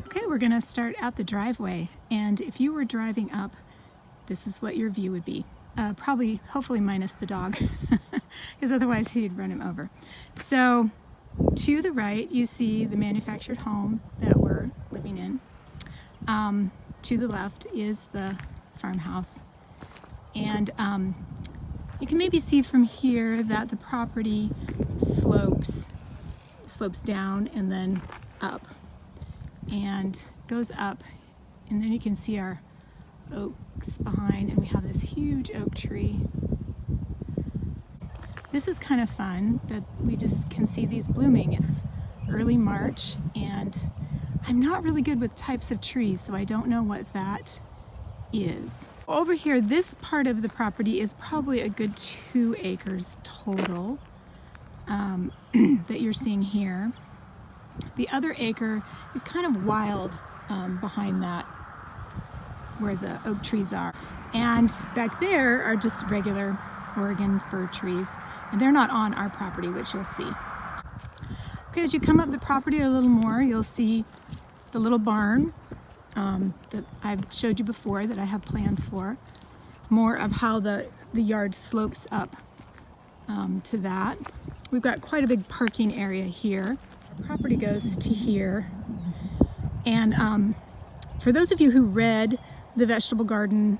Okay, we're gonna start out the driveway, and if you were driving up, this is what your view would be. Probably, hopefully minus the dog, because otherwise he'd run him over. So to the right, you see the manufactured home that we're living in. To the left is the farmhouse. And you can maybe see from here that the property slopes down and then up and goes up, and then you can see our oaks behind, and we have this huge oak tree. This is kind of fun that we just can see these blooming. It's early March, and I'm not really good with types of trees, so I don't know what that is. Over here, this part of the property is probably a good 2 acres total that you're seeing here. The other acre is kind of wild behind that, where the oak trees are. And back there are just regular Oregon fir trees, and they're not on our property, which you'll see. Okay, as you come up the property a little more, you'll see the little barn that I've showed you before, that I have plans for. More of how the yard slopes up to that. We've got quite a big parking area here. Our property goes to here. And for those of you who read the vegetable garden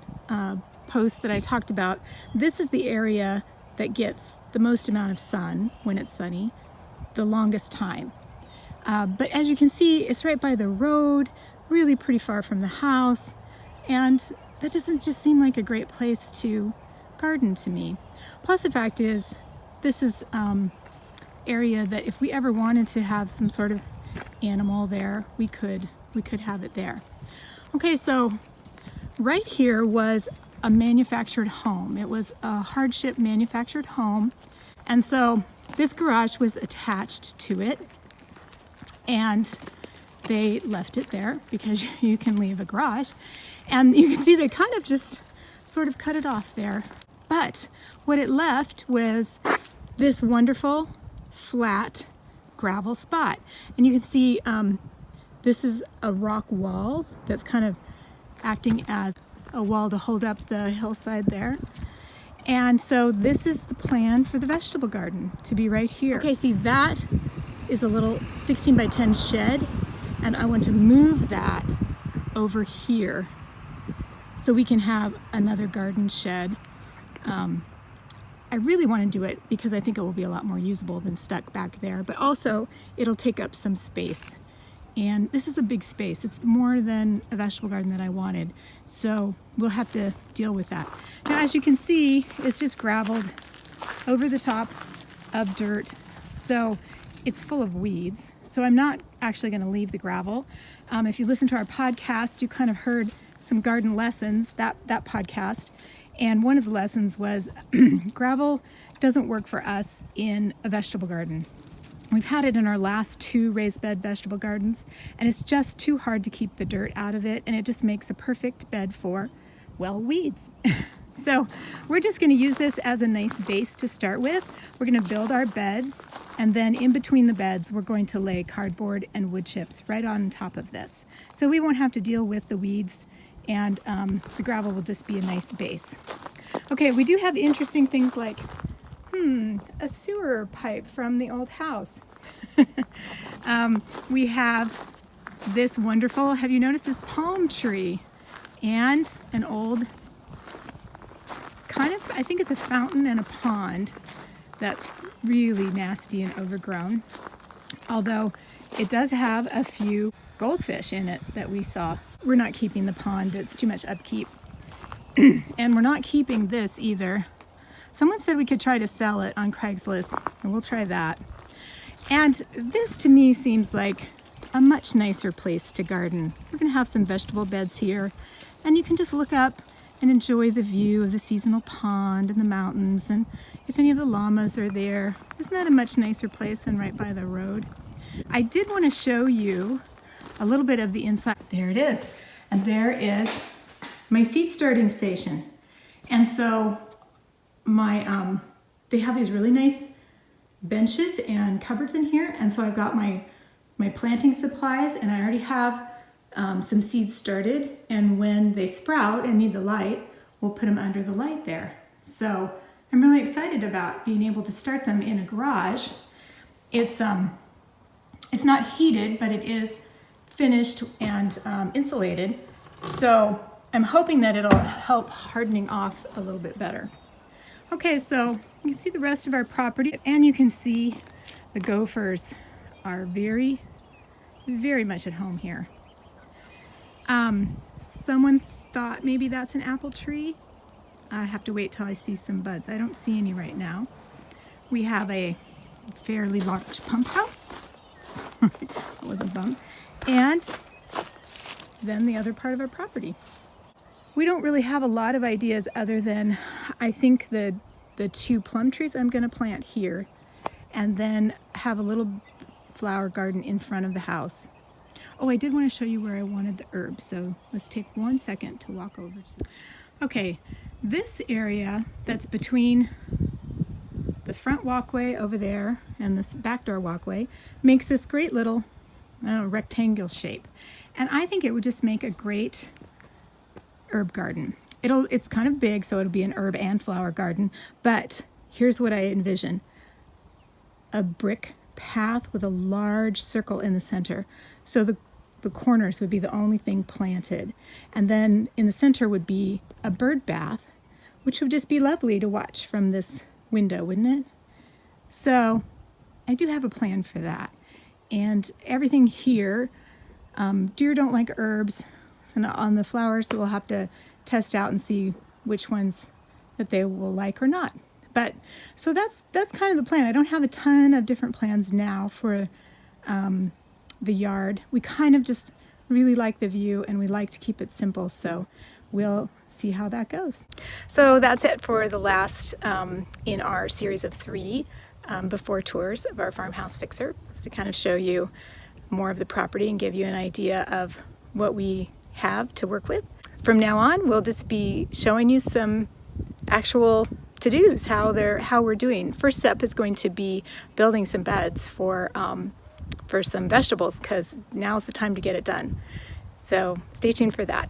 post that I talked about, this is the area that gets the most amount of sun when it's sunny, the longest time. But as you can see, it's right by the road, really pretty far from the house, and that doesn't just seem like a great place to garden to me. Plus, the fact is, this is area that if we ever wanted to have some sort of animal there, we could have it there. Okay, so right here was a manufactured home. It was a hardship manufactured home, and so this garage was attached to it, and they left it there because you can leave a garage, and you can see they kind of just sort of cut it off there. But what it left was this wonderful flat gravel spot, and you can see this is a rock wall that's kind of acting as a wall to hold up the hillside there. And so this is the plan for the vegetable garden, to be right here. Okay, see, that is a little 16 by 10 shed, and I want to move that over here so we can have another garden shed. I really want to do it because I think it will be a lot more usable than stuck back there, but also it'll take up some space. And this is a big space. It's more than a vegetable garden that I wanted, so we'll have to deal with that. Now, as you can see, it's just gravelled over the top of dirt, so it's full of weeds. So I'm not actually going to leave the gravel. If you listen to our podcast, you kind of heard some garden lessons, that podcast. And one of the lessons was gravel doesn't work for us in a vegetable garden. We've had it in our last 2 raised bed vegetable gardens, and it's just too hard to keep the dirt out of it, and it just makes a perfect bed for, well, weeds. So we're just going to use this as a nice base to start with. We're going to build our beds, and then in between the beds, we're going to lay cardboard and wood chips right on top of this. So we won't have to deal with the weeds, and the gravel will just be a nice base. Okay, we do have interesting things like, a sewer pipe from the old house. We have this wonderful, have you noticed this palm tree? And an old, kind of, I think it's a fountain and a pond that's really nasty and overgrown. Although it does have a few goldfish in it that we saw. We're not keeping the pond, it's too much upkeep. And we're not keeping this either. Someone said we could try to sell it on Craigslist, and we'll try that. And this to me seems like a much nicer place to garden. We're gonna have some vegetable beds here, and you can just look up and enjoy the view of the seasonal pond and the mountains, and if any of the llamas are there. Isn't that a much nicer place than right by the road? I did want to show you a little bit of the inside. There it is, and there is my seed starting station. And so they have these really nice benches and cupboards in here, and so I've got my planting supplies, and I already have some seeds started, and when they sprout and need the light, we'll put them under the light there. So I'm really excited about being able to start them in a garage. It's not heated, but it is finished and insulated. So I'm hoping that it'll help hardening off a little bit better. Okay, so you can see the rest of our property, and you can see the gophers are very, very much at home here. Someone thought maybe that's an apple tree. I have to wait till I see some buds. I don't see any right now. We have a fairly large pump house. That was a bump. And then the other part of our property. We don't really have a lot of ideas other than I think the 2 plum trees I'm going to plant here, and then have a little flower garden in front of the house. Oh, I did want to show you where I wanted the herbs, so let's take 1 second to walk over to. Okay, this area that's between the front walkway over there and this back door walkway makes this great little, I don't know, rectangle shape. And I think it would just make a great herb garden. It's kind of big, so it'll be an herb and flower garden, but here's what I envision. A brick path with a large circle in the center. So the corners would be the only thing planted. And then in the center would be a bird bath, which would just be lovely to watch from this window, wouldn't it? So I do have a plan for that. And everything here, deer don't like herbs, and on the flowers, so we'll have to test out and see which ones that they will like or not. But so that's kind of the plan. I don't have a ton of different plans now for the yard. We kind of just really like the view, and we like to keep it simple, so we'll see how that goes. So that's it for the last in our series of 3 before tours of our farmhouse fixer, to kind of show you more of the property and give you an idea of what we have to work with. From now on, we'll just be showing you some actual to-dos, how we're doing. First step is going to be building some beds for some vegetables, because now's the time to get it done. So stay tuned for that.